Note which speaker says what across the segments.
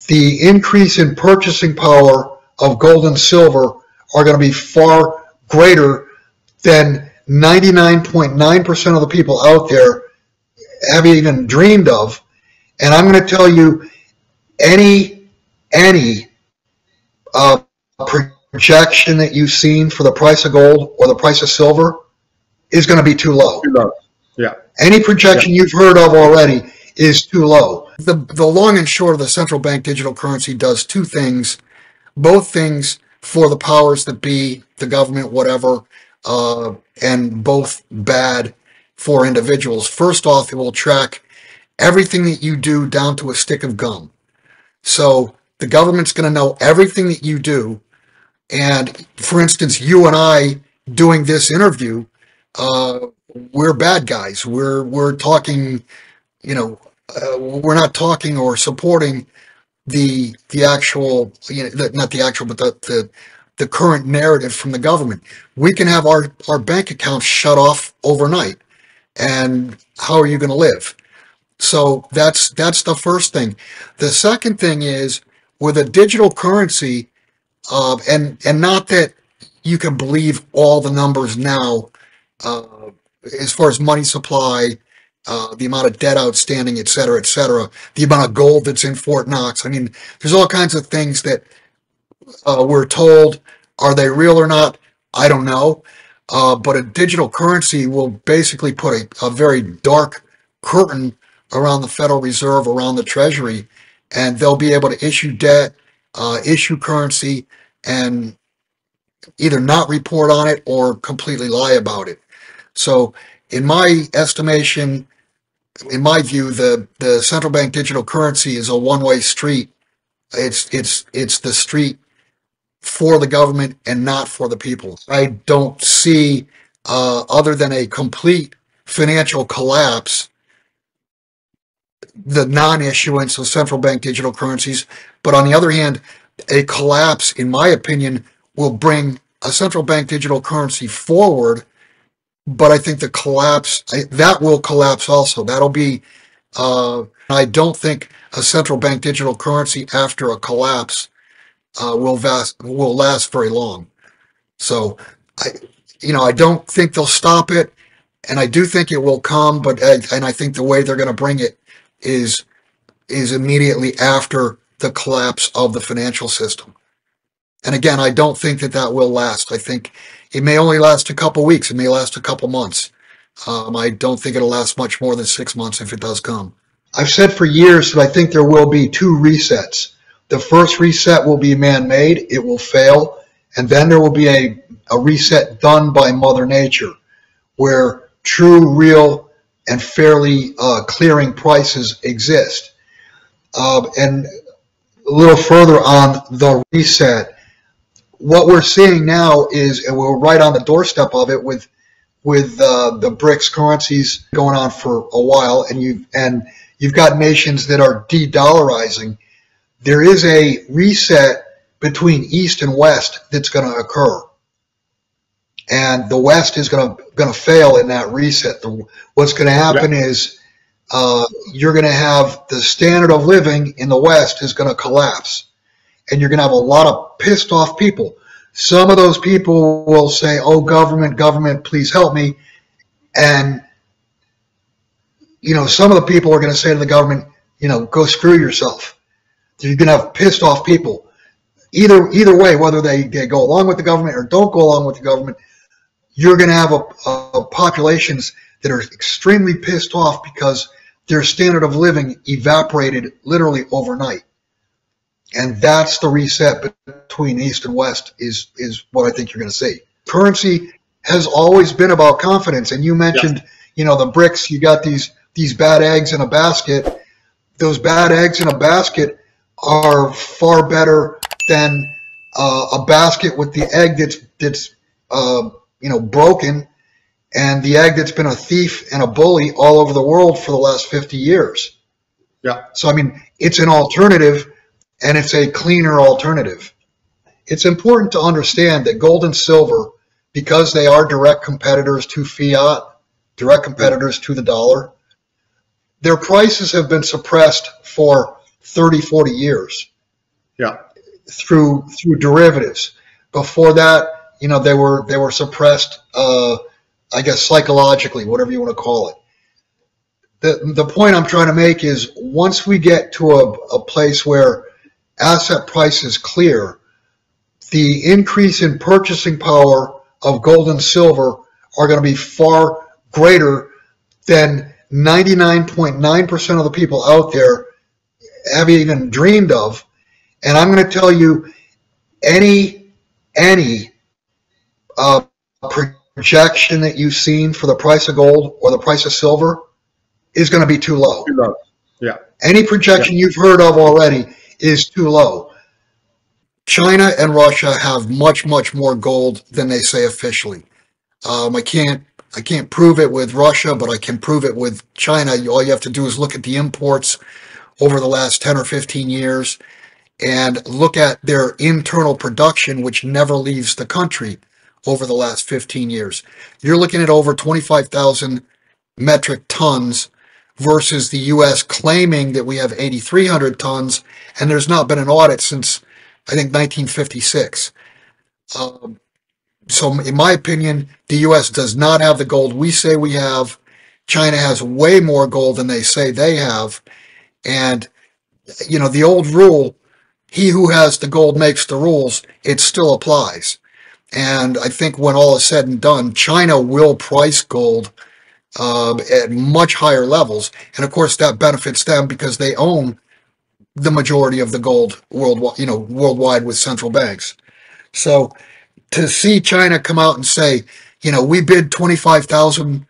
Speaker 1: the increase in purchasing power of gold and silver are going to be far greater than 99.9% of the people out there have even dreamed of. And I'm going to tell you, any projection that you've seen for the price of gold or the price of silver is going to be too low.
Speaker 2: Too low. Yeah.
Speaker 1: Any projection you've heard of already is too low. The long and short of the central bank digital currency does two things, both things for the powers that be, the government, whatever, and both bad for individuals. First off, it will track everything that you do down to a stick of gum. So the government's going to know everything that you do. And for instance, you and I doing this interview, we're bad guys. We're talking, we're not talking or supporting the actual, not the actual, but the current narrative from the government. We can have our bank accounts shut off overnight. And how are you going to live? So that's the first thing. The second thing is with a digital currency, and not that you can believe all the numbers now, as far as money supply, the amount of debt outstanding, et cetera, the amount of gold that's in Fort Knox. I mean, there's all kinds of things that we're told. Are they real or not? I don't know. But a digital currency will basically put a very dark curtain around the Federal Reserve, around the Treasury, and they'll be able to issue debt, issue currency, and either not report on it or completely lie about it. So in my estimation, in my view, the central bank digital currency is a one-way street. It's the street for the government and not for the people. I don't see, other than a complete financial collapse, the non-issuance of central bank digital currencies. But on the other hand, a collapse, in my opinion, will bring a central bank digital currency forward. But I think the collapse, that will collapse also. That'll be, I don't think a central bank digital currency after a collapse will last very long. So, I don't think they'll stop it, and I do think it will come, and I think the way they're going to bring it is immediately after the collapse of the financial system. And again, I don't think that will last. I think it may only last a couple weeks. It may last a couple months. I don't think it'll last much more than 6 months if it does come. I've said for years that I think there will be two resets. The first reset will be man-made. It will fail. And then there will be a reset done by Mother Nature, where true, real, and fairly clearing prices exist. And a little further on the reset, what we're seeing now is, and we're right on the doorstep of it with the BRICS currencies going on for a while, and you've got nations that are de-dollarizing. There is a reset between East and West that's going to occur, and the West is going to fail in that reset. What's going to happen is you're going to have the standard of living in the West is going to collapse, and you're going to have a lot of pissed off people. Some of those people will say, "Oh, government, please help me," and some of the people are going to say to the government, "Go screw yourself." You're going to have pissed off people. Either way, whether they go along with the government or don't go along with the government, you're going to have a populations that are extremely pissed off because their standard of living evaporated literally overnight. And that's the reset between East and West is what I think you're going to see. Currency has always been about confidence. And you mentioned, the BRICS, you got these bad eggs in a basket. Those bad eggs in a basket are far better than a basket with the egg that's broken, and the egg that's been a thief and a bully all over the world for the last 50 years. Yeah. So, I mean, it's an alternative, and it's a cleaner alternative. It's important to understand that gold and silver, because they are direct competitors to fiat, direct competitors to the dollar, their prices have been suppressed for 30, 40 years.
Speaker 2: Yeah.
Speaker 1: through derivatives. Before that, they were suppressed. I guess psychologically, whatever you want to call it. The point I'm trying to make is once we get to a place where asset prices clear, the increase in purchasing power of gold and silver are going to be far greater than 99.9% of the people out there have even dreamed of. And I'm going to tell you, any uh, projection that you've seen for the price of gold or the price of silver is going to be too low.
Speaker 2: Too low. Yeah.
Speaker 1: Any projection you've heard of already is too low. China and Russia have much, much more gold than they say officially. I can't prove it with Russia, but I can prove it with China. All you have to do is look at the imports over the last 10 or 15 years and look at their internal production, which never leaves the country over the last 15 years. You're looking at over 25,000 metric tons versus the U.S. claiming that we have 8,300 tons, and there's not been an audit since, I think, 1956. So in my opinion, the U.S. does not have the gold we say we have. China has way more gold than they say they have. And, the old rule, he who has the gold makes the rules, it still applies. And I think when all is said and done, China will price gold at much higher levels. And of course, that benefits them because they own the majority of the gold worldwide with central banks. So to see China come out and say, we bid 25,000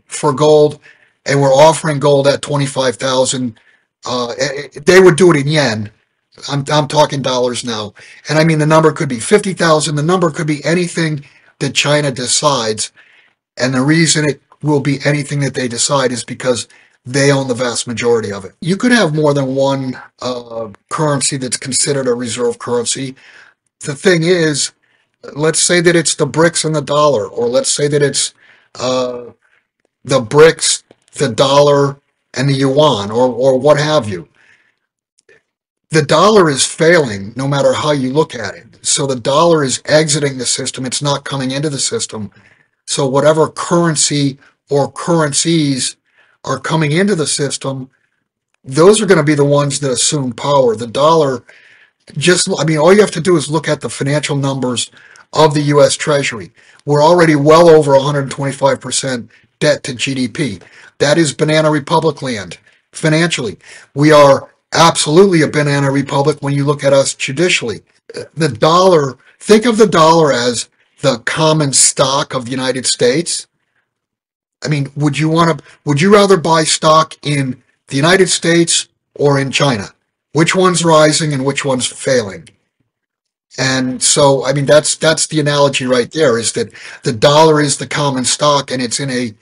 Speaker 1: for gold and we're offering gold at 25,000, they would do it in yen. I'm talking dollars now. And I mean, the number could be 50,000. The number could be anything that China decides. And the reason it will be anything that they decide is because they own the vast majority of it. You could have more than one currency that's considered a reserve currency. The thing is, let's say that it's the BRICS and the dollar, or let's say that it's the BRICS, the dollar, and the yuan, or what have you. The dollar is failing no matter how you look at it. So the dollar is exiting the system. It's not coming into the system. So whatever currency or currencies are coming into the system, those are going to be the ones that assume power. The dollar, all you have to do is look at the financial numbers of the U.S. Treasury. We're already well over 125% debt to GDP. That is banana republic land financially. We are absolutely a banana republic when you look at us judicially. The dollar, think of the dollar as the common stock of the United States. I mean, would you rather buy stock in the United States or in China? Which one's rising and which one's failing? And so, that's the analogy right there, is that the dollar is the common stock and it's in a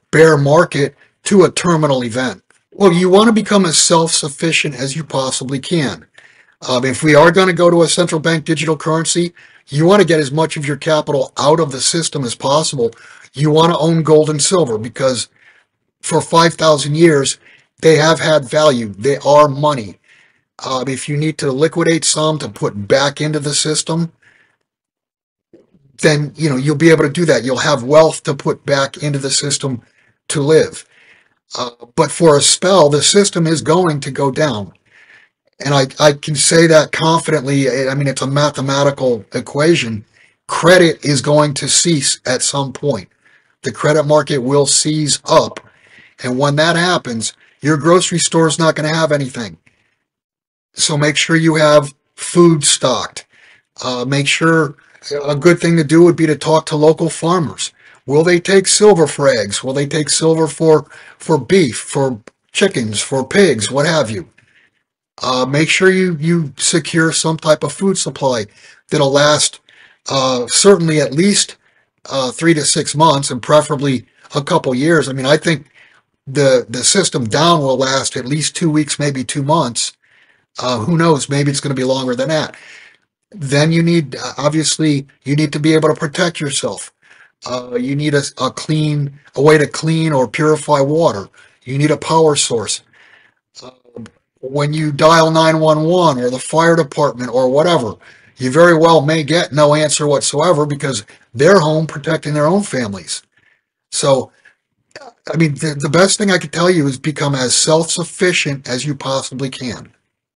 Speaker 1: bear market to a terminal event. Well, you want to become as self-sufficient as you possibly can. If we are going to go to a central bank digital currency, you want to get as much of your capital out of the system as possible. You want to own gold and silver because for 5,000 years, they have had value. They are money. If you need to liquidate some to put back into the system, then, you'll be able to do that. You'll have wealth to put back into the system to live. But for a spell, the system is going to go down. And I can say that confidently. It's a mathematical equation. Credit is going to cease at some point. The credit market will seize up. And when that happens, your grocery store is not going to have anything. So make sure you have food stocked. Make sure a good thing to do would be to talk to local farmers. Will they take silver for eggs? Will they take silver for beef, for chickens, for pigs, what have you? Make sure you secure some type of food supply that'll last certainly at least 3 to 6 months and preferably a couple years. I think the system down will last at least 2 weeks, maybe 2 months. Who knows? Maybe it's going to be longer than that. Then you need to be able to protect yourself. You need a way to clean or purify water. You need a power source. when you dial 911 or the fire department or whatever, you very well may get no answer whatsoever because they're home protecting their own families. So, I mean, the best thing I could tell you is become as self-sufficient as you possibly can.